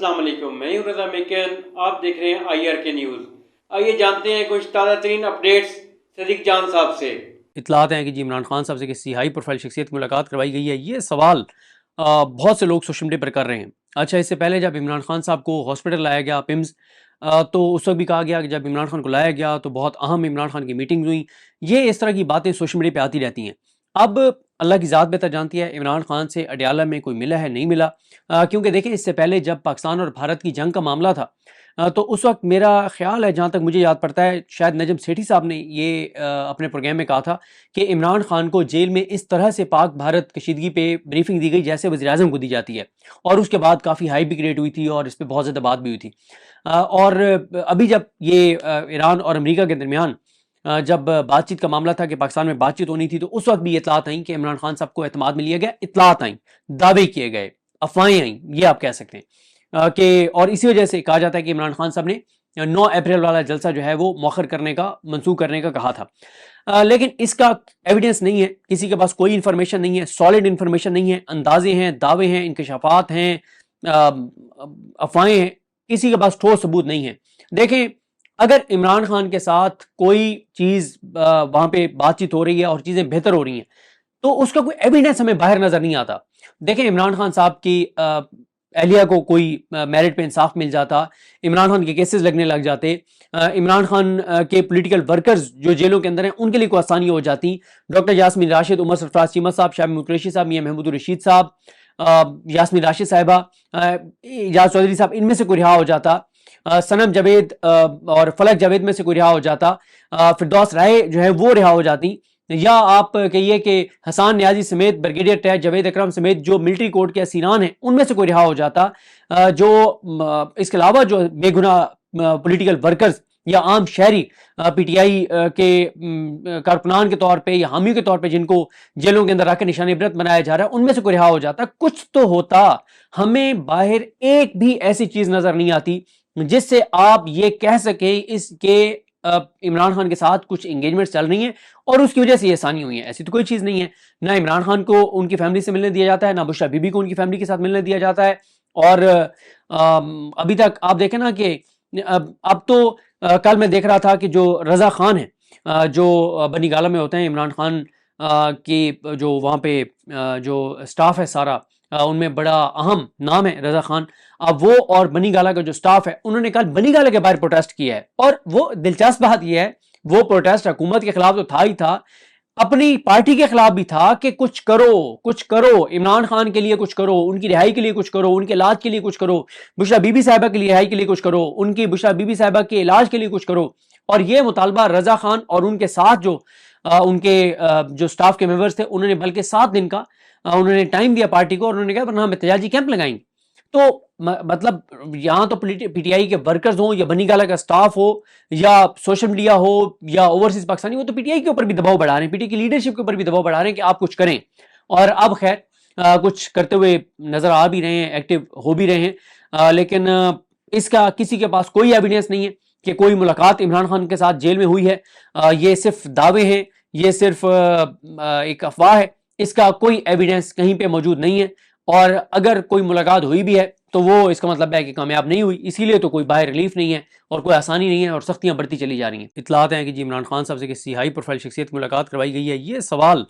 अस्सलाम वालेकुम, मैं हूं रजा मेकन। आप देख रहे हैं IRK न्यूज़। आइए जानते हैं कुछ ताज़ा तरीन अपडेट्स सदीक जान साहब से। इतलात हैं कि जी इमरान खान साहब से किसी हाई प्रोफाइल शख्सियत की मुलाकात करवाई गई है। ये सवाल बहुत से लोग सोशल मीडिया पर कर रहे हैं। अच्छा, इससे पहले जब इमरान खान साहब को हॉस्पिटल लाया गया पिम्स, तो उस वक्त भी कहा गया कि जब इमरान खान को लाया गया तो बहुत अहम इमरान खान की मीटिंग हुई। ये इस तरह की बातें सोशल मीडिया पर आती रहती हैं। अब अल्लाह की ज़ात बेहतर जानती है इमरान खान से अडयाला में कोई मिला है नहीं मिला, क्योंकि देखें इससे पहले जब पाकिस्तान और भारत की जंग का मामला था, तो उस वक्त मेरा ख्याल है, जहाँ तक मुझे याद पड़ता है, शायद नजम सेठी साहब ने ये अपने प्रोग्राम में कहा था कि इमरान खान को जेल में इस तरह से पाक भारत कशीदगी पे ब्रीफिंग दी गई जैसे वज़ीर-ए-आज़म को दी जाती है। और उसके बाद काफ़ी हाई भी क्रिएट हुई थी और इस पर बहुत ज़्यादा बात भी हुई थी। और अभी जब ये ईरान और अमेरिका के दरमियान जब बातचीत का मामला था कि पाकिस्तान में बातचीत होनी थी, तो उस वक्त भी इतलात आई कि इमरान खान साहब को एतमाद में लिया गया। इतलात आई, दावे किए गए, अफवाहें आई, ये आप कह सकते हैं कि, और इसी वजह से कहा जाता है कि इमरान खान साहब ने 9 अप्रैल वाला जलसा जो है वो मौखर करने का, मंसूख करने का कहा था। लेकिन इसका एविडेंस नहीं है, किसी के पास कोई इंफॉर्मेशन नहीं है, सॉलिड इंफॉर्मेशन नहीं है, अंदाजे हैं, दावे हैं, इंकशाफात हैं, अफवाहें हैं, किसी के पास ठोस सबूत नहीं है। देखें, अगर इमरान खान के साथ कोई चीज़ वहाँ पे बातचीत हो रही है और चीज़ें बेहतर हो रही हैं, तो उसका कोई एविडेंस हमें बाहर नजर नहीं आता। देखें, इमरान खान साहब की एहलिया को कोई मेरिट पे इंसाफ मिल जाता, इमरान खान के केसेस लगने लग जाते, इमरान खान के पॉलिटिकल वर्कर्स जो जेलों के अंदर हैं उनके लिए कोई आसानी हो जाती। डॉक्टर यास्मीन राशिद, उमर सरफराज चीमा साहब, शामी कुरैशी साहब, मियां महमूद रशीद साहब, यास्मीन राशिद साहिबा, एजाज चौधरी साहब, इनमें से कोई रिहा हो जाता। सनम जावेद और फलक जावेद में से कोई रिहा हो जाता। फिरदौस राय जो है वो रिहा हो जाती। या आप कहिए कि हसन न्याजी समेत, ब्रिगेडियर टैज जावेद अकरम समेत जो मिलिट्री कोर्ट के असीरान हैं उनमें से कोई रिहा हो जाता। जो इसके अलावा जो बेगुनाह पॉलिटिकल वर्कर्स या आम शहरी PTI के कारकुनान के तौर पे या हामियों के तौर पे जिनको जेलों के अंदर रखकर निशान इबरत बनाया जा रहा है, उनमें से कोई रिहा हो जाता। कुछ तो होता। हमें बाहर एक भी ऐसी चीज नजर नहीं आती जिससे आप ये कह सके इसके इमरान खान के साथ कुछ एंगेजमेंट चल रही है और उसकी वजह से ये आसानी हुई है। ऐसी तो कोई चीज नहीं है। ना इमरान खान को उनकी फैमिली से मिलने दिया जाता है, ना बुशरा बीबी को उनकी फैमिली के साथ मिलने दिया जाता है। और अभी तक आप देखें ना कि अब तो कल मैं देख रहा था कि जो रजा खान है, जो बनी गाला में होते हैं इमरान खान की, जो वहाँ पे जो स्टाफ है सारा, उनमें बड़ा अहम नाम है रजा खान। अब वो और बनी गाला का जो स्टाफ है उन्होंने कल बनी गाला के बाहर प्रोटेस्ट किया है। और वो दिलचस्प बात यह है, वो प्रोटेस्ट हुकूमत के खिलाफ तो था ही था, अपनी पार्टी के खिलाफ भी था कि कुछ करो, कुछ करो, इमरान खान के लिए कुछ करो, उनकी रिहाई के लिए कुछ करो, उनके इलाज के लिए कुछ करो, बुशरा बीबी साहिबा की रिहाई के लिए कुछ करो, उनकी बुशरा बीबी साहिबा के इलाज के लिए कुछ करो। और ये मुतालबा रजा खान और उनके साथ जो उनके जो स्टाफ के मेंबर्स थे, उन्होंने बल्कि 7 दिन का उन्होंने टाइम दिया पार्टी को और उन्होंने कहा वरना हम एहतजाजी कैंप लगाएंगे। तो मतलब यहाँ तो PTI के वर्कर्स हो या बनी गाला का स्टाफ हो या सोशल मीडिया हो या ओवरसीज पाकिस्तानी, वो तो PTI के ऊपर भी दबाव बढ़ा रहे हैं, PTI की लीडरशिप के ऊपर भी दबाव बढ़ा रहे हैं कि आप कुछ करें। और अब खैर कुछ करते हुए नजर आ भी रहे हैं, एक्टिव हो भी रहे हैं, लेकिन इसका किसी के पास कोई एविडेंस नहीं है कि कोई मुलाकात इमरान खान के साथ जेल में हुई है। ये सिर्फ दावे हैं, ये सिर्फ एक अफवाह है, इसका कोई एविडेंस कहीं पे मौजूद नहीं है। और अगर कोई मुलाकात हुई भी है तो वो इसका मतलब है कि कामयाब नहीं हुई, इसीलिए तो कोई बाहर रिलीफ नहीं है और कोई आसानी नहीं है और सख्तियां बढ़ती चली जा रही हैं। इतलात हैं कि जी इमरान खान साहब से किसी हाई प्रोफाइल शख्सियत की मुलाकात करवाई गई है। ये सवाल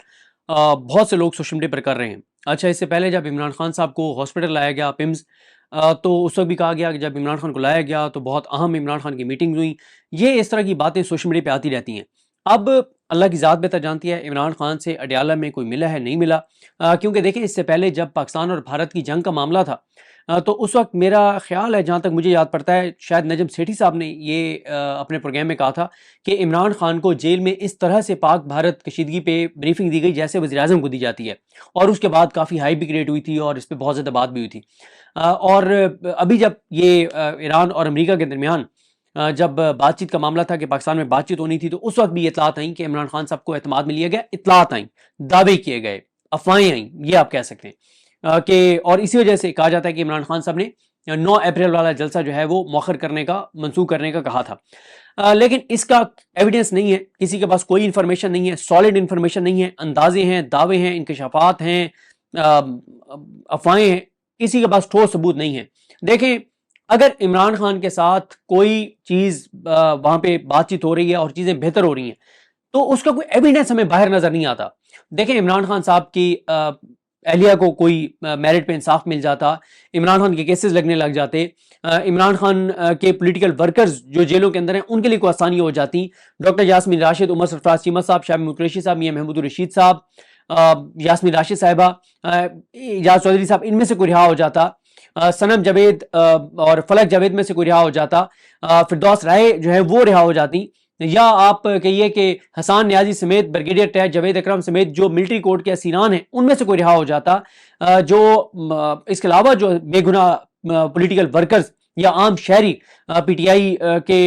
बहुत से लोग सोशल मीडिया पर कर रहे हैं। अच्छा, इससे पहले जब इमरान खान साहब को हॉस्पिटल लाया गया पिम्स, तो उस वक्त भी कहा गया कि जब इमरान खान को लाया गया तो बहुत अहम इमरान खान की मीटिंग हुई। ये इस तरह की बातें सोशल मीडिया पर आती रहती हैं। अब अल्लाह की ज़ात बेहतर जानती है इमरान खान से अडयाला में कोई मिला है नहीं मिला, क्योंकि देखें इससे पहले जब पाकिस्तान और भारत की जंग का मामला था, तो उस वक्त मेरा ख्याल है, जहाँ तक मुझे याद पड़ता है, शायद नजम सेठी साहब ने ये अपने प्रोग्राम में कहा था कि इमरान खान को जेल में इस तरह से पाक भारत कशीदगी पे ब्रीफिंग दी गई जैसे वज़ीर-ए-आज़म को दी जाती है। और उसके बाद काफ़ी हाई भी क्रिएट हुई थी और इस पर बहुत ज़्यादा बात भी हुई थी। और अभी जब ये ईरान और अमेरिका के दरमियान जब बातचीत का मामला था कि पाकिस्तान में बातचीत होनी थी, तो उस वक्त भी इतलात आई कि इमरान खान साहब को एतमाद में लिया गया। इतलात आई, दावे किए गए, अफवाहें आई, ये आप कह सकते हैं कि, और इसी वजह से कहा जाता है कि इमरान खान साहब ने 9 अप्रैल वाला जलसा जो है वो मौखर करने का, मंसूख करने का कहा था। लेकिन इसका एविडेंस नहीं है, किसी के पास कोई इंफॉर्मेशन नहीं है, सॉलिड इंफॉर्मेशन नहीं है, अंदाजे हैं, दावे हैं, इंकशाफात हैं, अफवाहें हैं, किसी के पास ठोस सबूत नहीं है। देखें, अगर इमरान खान के साथ कोई चीज वहां पे बातचीत हो रही है और चीजें बेहतर हो रही हैं, तो उसका कोई एविडेंस हमें बाहर नजर नहीं आता। देखें, इमरान खान साहब की एहलिया को कोई मेरिट पे इंसाफ मिल जाता, इमरान खान के केसेस लगने लग जाते, इमरान खान के पॉलिटिकल वर्कर्स जो जेलों के अंदर हैं उनके लिए कोई आसानी हो जाती। डॉक्टर यास्मीन राशिद, उमर सरफराज चीमा साहब, शामी कुरैशी साहब, मियां महमूद रशीद साहब, यास्मीन राशिद साहिबा, एजाज चौधरी साहब, इनमें से कोई रिहा हो जाता। सनम जावेद और फलक जावेद में से कोई रिहा हो जाता। फिरदौस राय जो है वो रिहा हो जाती। या आप कहिए कि हसन न्याजी समेत, ब्रिगेडियर टैग जावेद अकरम समेत जो मिलिट्री कोर्ट के असीरान हैं उनमें से कोई रिहा हो जाता। जो इसके अलावा जो बेगुनाह पॉलिटिकल वर्कर्स या आम शहरी पीटीआई के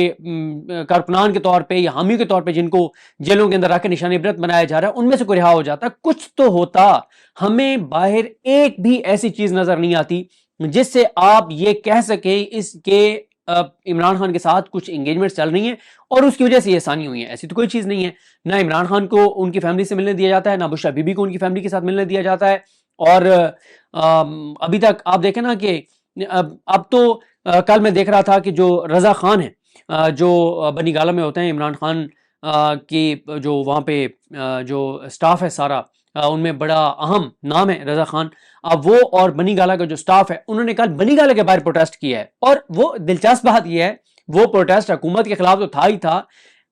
कारकुनान के तौर पे या हामियों के तौर पे जिनको जेलों के अंदर रखकर निशान इबरत बनाया जा रहा है, उनमें से कोई रिहा हो जाता। कुछ तो होता। हमें बाहर एक भी ऐसी चीज नजर नहीं आती जिससे आप ये कह सके इसके इमरान खान के साथ कुछ एंगेजमेंट चल रही हैं और उसकी वजह से ये आसानी हुई है। ऐसी तो कोई चीज नहीं है। ना इमरान खान को उनकी फैमिली से मिलने दिया जाता है, ना बुशरा बीबी को उनकी फैमिली के साथ मिलने दिया जाता है। और अभी तक आप देखें ना कि अब तो कल मैं देख रहा था कि जो रजा खान है जो बनी गाला में होते हैं, इमरान खान की जो वहाँ पे जो स्टाफ है सारा, उनमें बड़ा अहम नाम है रजा खान। अब वो और बनी गाला का जो स्टाफ है उन्होंने कल बनी गाला के बाहर प्रोटेस्ट किया है। और वो दिलचस्प बात यह है, वो प्रोटेस्ट हुकूमत के खिलाफ तो था ही था,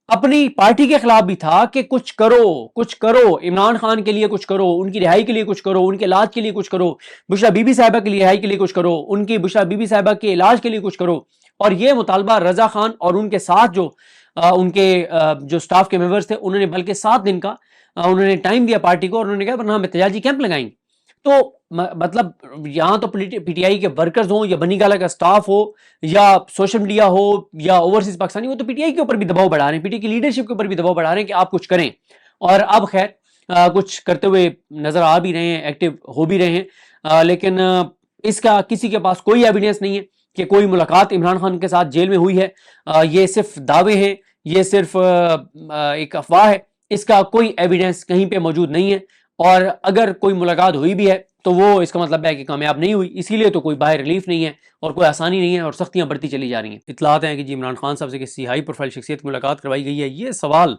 अपनी पार्टी के खिलाफ भी था कि कुछ करो, कुछ करो, इमरान खान के लिए कुछ करो, उनकी रिहाई के लिए कुछ करो, उनके इलाज के लिए कुछ करो, बुशरा बीबी साहिबा की रिहाई के लिए कुछ करो, उनकी बुशरा बीबी साहिबा के इलाज के लिए कुछ करो। और ये मुतालबा रजा खान और उनके साथ जो उनके जो स्टाफ के मेंबर्स थे उन्होंने बल्कि 7 दिन का उन्होंने टाइम दिया पार्टी को और उन्होंने कहा वरना हम एहतजाजी कैंप लगाएंगे। तो मतलब यहाँ तो पीटीआई के वर्कर्स हो या बनी गाला का स्टाफ हो या सोशल मीडिया हो या ओवरसीज पाकिस्तानी हो, तो पीटीआई के ऊपर भी दबाव बढ़ा रहे हैं, पीटीआई की लीडरशिप के ऊपर भी दबाव बढ़ा रहे हैं कि आप कुछ करें। और अब खैर कुछ करते हुए नजर आ भी रहे हैं, एक्टिव हो भी रहे हैं, लेकिन इसका किसी के पास कोई एविडेंस नहीं है कि कोई मुलाकात इमरान खान के साथ जेल में हुई है। ये सिर्फ दावे हैं, ये सिर्फ एक अफवाह है, इसका कोई एविडेंस कहीं पे मौजूद नहीं है। और अगर कोई मुलाकात हुई भी है तो वो इसका मतलब है कि कामयाब नहीं हुई, इसीलिए तो कोई बाहर रिलीफ नहीं है और कोई आसानी नहीं है और सख्तियां बढ़ती चली जा रही हैं। इतलात हैं कि जी इमरान खान साहब से किसी हाई प्रोफाइल शख्सियत की मुलाकात करवाई गई है। ये सवाल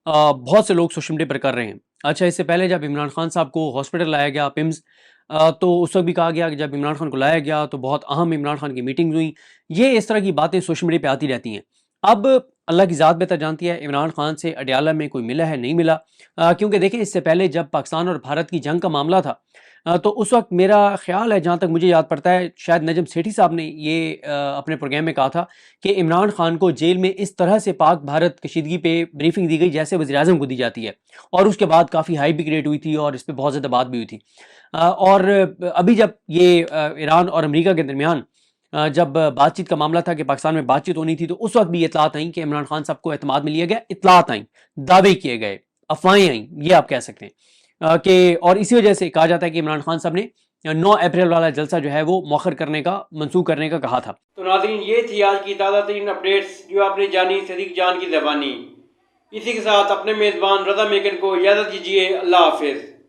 बहुत से लोग सोशल मीडिया पर कर रहे हैं। अच्छा, इससे पहले जब इमरान खान साहब को हॉस्पिटल लाया गया पिम्स, तो उस वक्त भी कहा गया कि जब इमरान खान को लाया गया तो बहुत अहम इमरान खान की मीटिंग हुई। ये इस तरह की बातें सोशल मीडिया पे आती रहती हैं। अब अल्लाह की ज़ात बेहतर जानती है इमरान खान से अडयाला में कोई मिला है नहीं मिला, क्योंकि देखें इससे पहले जब पाकिस्तान और भारत की जंग का मामला था तो उस वक्त मेरा ख्याल है, जहाँ तक मुझे याद पड़ता है, शायद नजम सेठी साहब ने ये अपने प्रोग्राम में कहा था कि इमरान खान को जेल में इस तरह से पाक भारत कशीदगी पे ब्रीफिंग दी गई जैसे वज़ीर-ए-आज़म को दी जाती है। और उसके बाद काफ़ी हाई भी क्रिएट हुई थी और इस पर बहुत ज़्यादा बात भी हुई थी। और अभी जब ये ईरान और अमेरिका के दरमियान जब बातचीत का मामला था कि पाकिस्तान में बातचीत होनी थी, तो उस वक्त भी इतलात आई कि इमरान खान साहब को एतमाद में लिया गया, इतलात आई, दावे किए गए, अफवाहें आई, ये आप कह सकते हैं कि, और इसी वजह से कहा जाता है कि इमरान खान साहब ने 9 अप्रैल वाला जलसा जो है वो मौखर करने का, मंसूख करने का कहा था। तो नाज़रीन, ये थी आज की ताज़ा तरीन अपडेट्स जो आपने जानी सदीक जान की ज़बानी। इसी के साथ अपने मेज़बान रज़ा मेकन को इजाज़त दीजिए। अल्लाह हाफिज़।